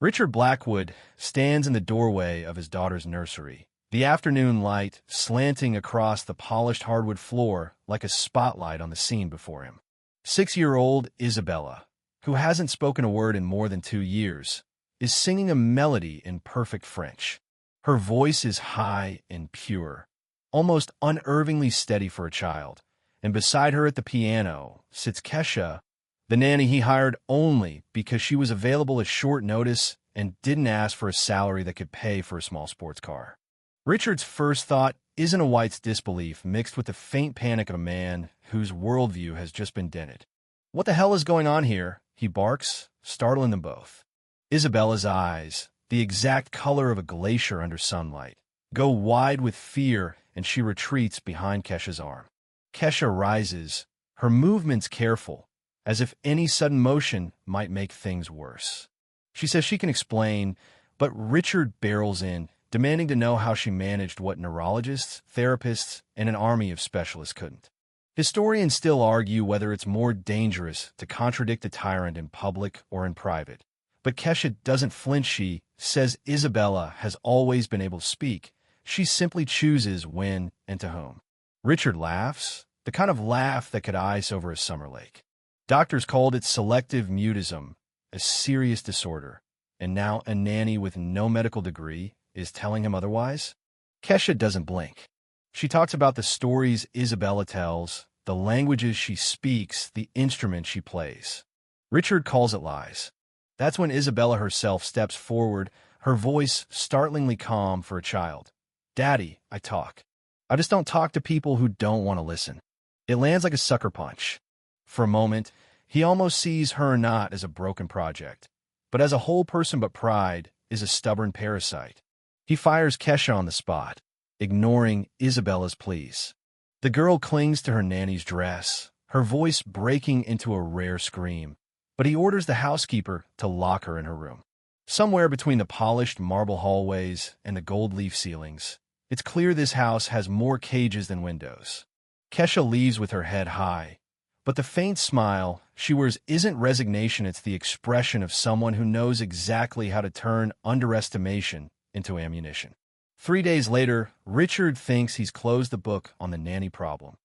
Richard Blackwood stands in the doorway of his daughter's nursery, the afternoon light slanting across the polished hardwood floor like a spotlight on the scene before him. 6-year-old Isabella, who hasn't spoken a word in more than 2 years, is singing a melody in perfect French. Her voice is high and pure, almost unnervingly steady for a child, and beside her at the piano sits Kesha, the nanny he hired only because she was available at short notice and didn't ask for a salary that could pay for a small sports car. Richard's first thought isn't a White's disbelief mixed with the faint panic of a man whose worldview has just been dented. "What the hell is going on here?" he barks, startling them both. Isabella's eyes, the exact color of a glacier under sunlight, go wide with fear, and she retreats behind Kesha's arm. Kesha rises, her movements careful, as if any sudden motion might make things worse. She says she can explain, but Richard barrels in, demanding to know how she managed what neurologists, therapists, and an army of specialists couldn't. Historians still argue whether it's more dangerous to contradict a tyrant in public or in private. But Kesha doesn't flinch. She says Isabella has always been able to speak. She simply chooses when and to whom. Richard laughs, the kind of laugh that could ice over a summer lake. Doctors called it selective mutism, a serious disorder, and now a nanny with no medical degree is telling him otherwise? Kesha doesn't blink. She talks about the stories Isabella tells, the languages she speaks, the instrument she plays. Richard calls it lies. That's when Isabella herself steps forward, her voice startlingly calm for a child. "Daddy, I talk. I just don't talk to people who don't want to listen." It lands like a sucker punch. For a moment, he almost sees her not as a broken project, but as a whole person. But pride is a stubborn parasite. He fires Kesha on the spot, ignoring Isabella's pleas. The girl clings to her nanny's dress, her voice breaking into a rare scream, but he orders the housekeeper to lock her in her room. Somewhere between the polished marble hallways and the gold leaf ceilings, it's clear this house has more cages than windows. Kesha leaves with her head high, but the faint smile she wears isn't resignation. It's the expression of someone who knows exactly how to turn underestimation into ammunition. 3 days later, Richard thinks he's closed the book on the nanny problem.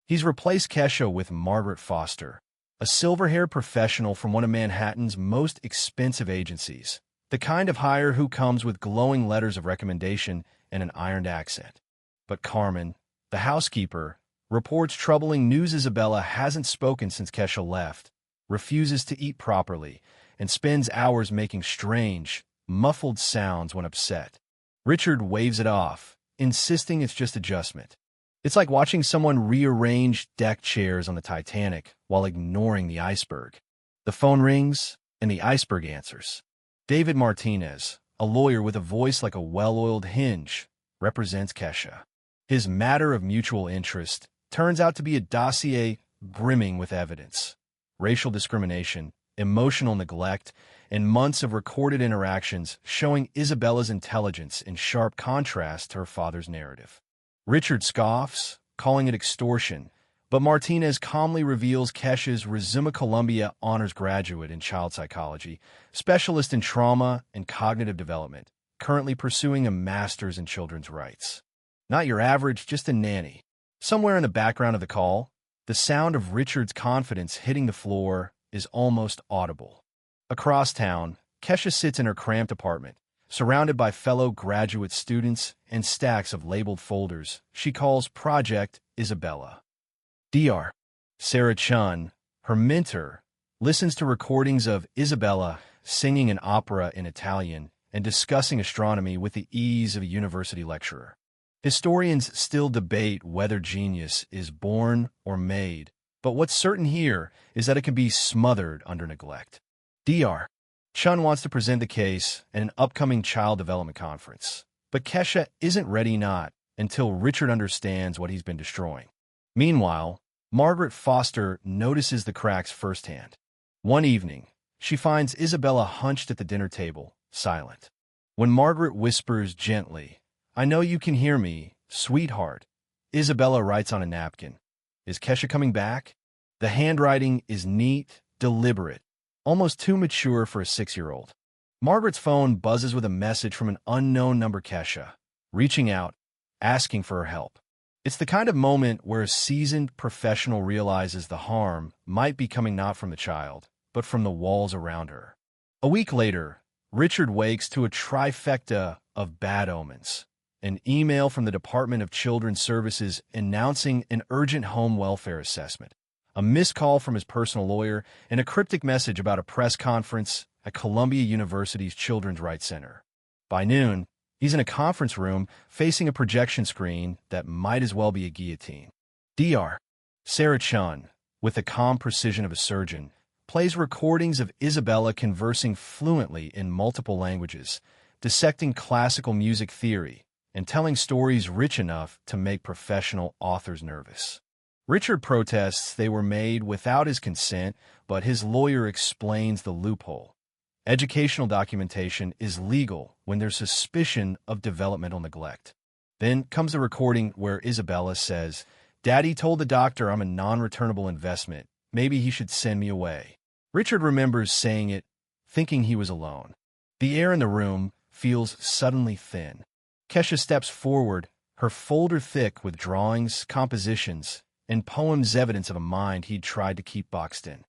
He's replaced Kesha with Margaret Foster, a silver-haired professional from one of Manhattan's most expensive agencies, the kind of hire who comes with glowing letters of recommendation and an ironed accent. But Carmen, the housekeeper, reports troubling news. Isabella hasn't spoken since Kesha left, refuses to eat properly, and spends hours making strange, muffled sounds when upset. Richard waves it off, insisting it's just adjustment. It's like watching someone rearrange deck chairs on the Titanic while ignoring the iceberg. The phone rings, and the iceberg answers. David Martinez, a lawyer with a voice like a well-oiled hinge, represents Kesha. His matter of mutual interest turns out to be a dossier brimming with evidence: racial discrimination, emotional neglect, and months of recorded interactions showing Isabella's intelligence in sharp contrast to her father's narrative. Richard scoffs, calling it extortion, but Martinez calmly reveals Kesha's Resuma Columbia honors graduate in child psychology, specialist in trauma and cognitive development, currently pursuing a master's in children's rights. Not your average, just a nanny. Somewhere in the background of the call, the sound of Richard's confidence hitting the floor is almost audible. Across town, Kesha sits in her cramped apartment, surrounded by fellow graduate students and stacks of labeled folders she calls Project Isabella. Dr. Sarah Chun, her mentor, listens to recordings of Isabella singing an opera in Italian and discussing astronomy with the ease of a university lecturer. Historians still debate whether genius is born or made, but what's certain here is that it can be smothered under neglect. Dr. Chun wants to present the case at an upcoming child development conference, but Kesha isn't ready not until Richard understands what he's been destroying. Meanwhile, Margaret Foster notices the cracks firsthand. One evening, she finds Isabella hunched at the dinner table, silent. When Margaret whispers gently, "I know you can hear me, sweetheart," Isabella writes on a napkin, "Is Kesha coming back?" The handwriting is neat, deliberate, almost too mature for a 6-year-old. Margaret's phone buzzes with a message from an unknown number. Kesha, reaching out, asking for her help. It's the kind of moment where a seasoned professional realizes the harm might be coming not from the child, but from the walls around her. A week later, Richard wakes to a trifecta of bad omens. An email from the Department of Children's Services announcing an urgent home welfare assessment, a missed call from his personal lawyer, and a cryptic message about a press conference at Columbia University's Children's Rights Center. By noon, he's in a conference room facing a projection screen that might as well be a guillotine. Dr. Sarah Chun, with the calm precision of a surgeon, plays recordings of Isabella conversing fluently in multiple languages, dissecting classical music theory, and telling stories rich enough to make professional authors nervous. Richard protests they were made without his consent, but his lawyer explains the loophole. Educational documentation is legal when there's suspicion of developmental neglect. Then comes the recording where Isabella says, "Daddy told the doctor I'm a non-returnable investment. Maybe he should send me away." Richard remembers saying it, thinking he was alone. The air in the room feels suddenly thin. Kesha steps forward, her folder thick with drawings, compositions, and poems, evidence of a mind he'd tried to keep boxed in.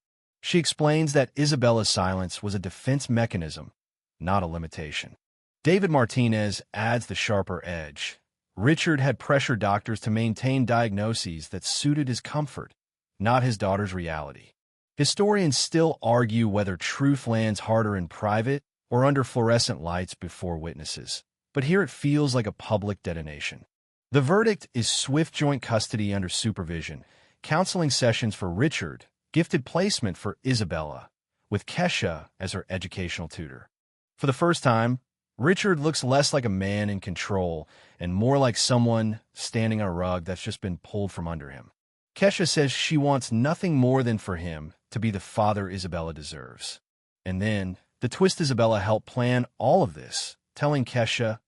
She explains that Isabella's silence was a defense mechanism, not a limitation. David Martinez adds the sharper edge. Richard had pressured doctors to maintain diagnoses that suited his comfort, not his daughter's reality. Historians still argue whether truth lands harder in private or under fluorescent lights before witnesses, but here it feels like a public detonation. The verdict is swift joint custody under supervision, counseling sessions for Richard, gifted placement for Isabella, with Kesha as her educational tutor. For the first time, Richard looks less like a man in control and more like someone standing on a rug that's just been pulled from under him. Kesha says she wants nothing more than for him to be the father Isabella deserves. And then, the twist: Isabella helped plan all of this, telling Kesha,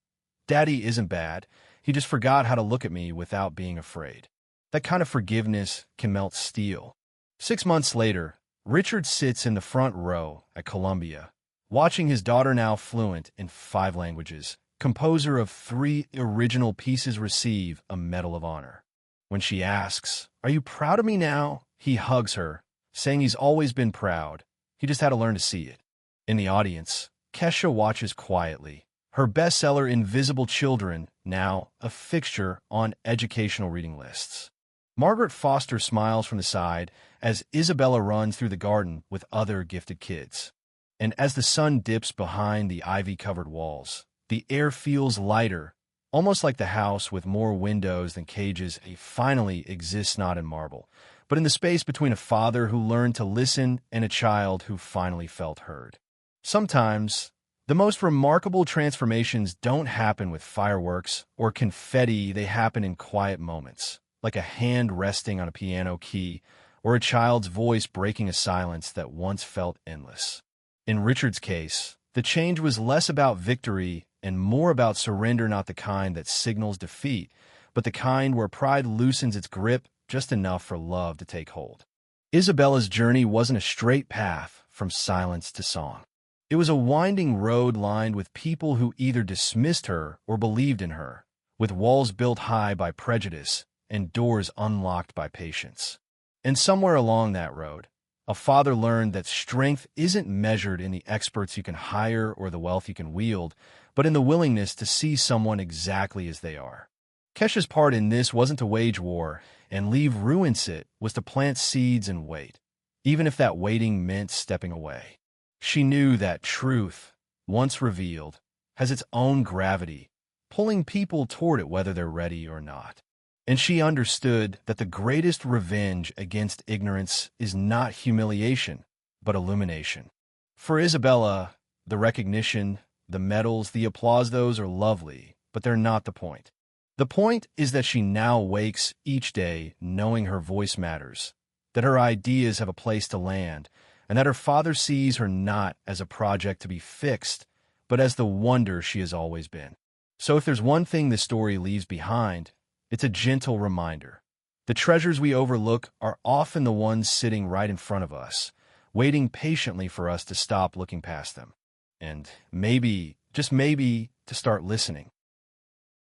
"Daddy isn't bad. He just forgot how to look at me without being afraid." That kind of forgiveness can melt steel. 6 months later, Richard sits in the front row at Columbia, watching his daughter, now fluent in 5 languages, composer of 3 original pieces, receive a Medal of Honor. When she asks, "Are you proud of me now?" he hugs her, saying he's always been proud. He just had to learn to see it. In the audience, Kesha watches quietly. Her bestseller Invisible Children, now a fixture on educational reading lists. Margaret Foster smiles from the side as Isabella runs through the garden with other gifted kids. And as the sun dips behind the ivy-covered walls, the air feels lighter, almost like the house with more windows than cages finally exists not in marble, but in the space between a father who learned to listen and a child who finally felt heard. Sometimes, the most remarkable transformations don't happen with fireworks or confetti. They happen in quiet moments, like a hand resting on a piano key or a child's voice breaking a silence that once felt endless. In Richard's case, the change was less about victory and more about surrender, not the kind that signals defeat, but the kind where pride loosens its grip just enough for love to take hold. Isabella's journey wasn't a straight path from silence to song. It was a winding road lined with people who either dismissed her or believed in her, with walls built high by prejudice and doors unlocked by patience. And somewhere along that road, a father learned that strength isn't measured in the experts you can hire or the wealth you can wield, but in the willingness to see someone exactly as they are. Kesha's part in this wasn't to wage war and leave ruins. It was to plant seeds and wait, even if that waiting meant stepping away. She knew that truth, once revealed, has its own gravity, pulling people toward it whether they're ready or not. And she understood that the greatest revenge against ignorance is not humiliation, but illumination. For Isabella, the recognition, the medals, the applause, those are lovely, but they're not the point. The point is that she now wakes each day knowing her voice matters, that her ideas have a place to land, and that her father sees her not as a project to be fixed, but as the wonder she has always been. So if there's one thing this story leaves behind, it's a gentle reminder. The treasures we overlook are often the ones sitting right in front of us, waiting patiently for us to stop looking past them. and maybe, just maybe, to start listening.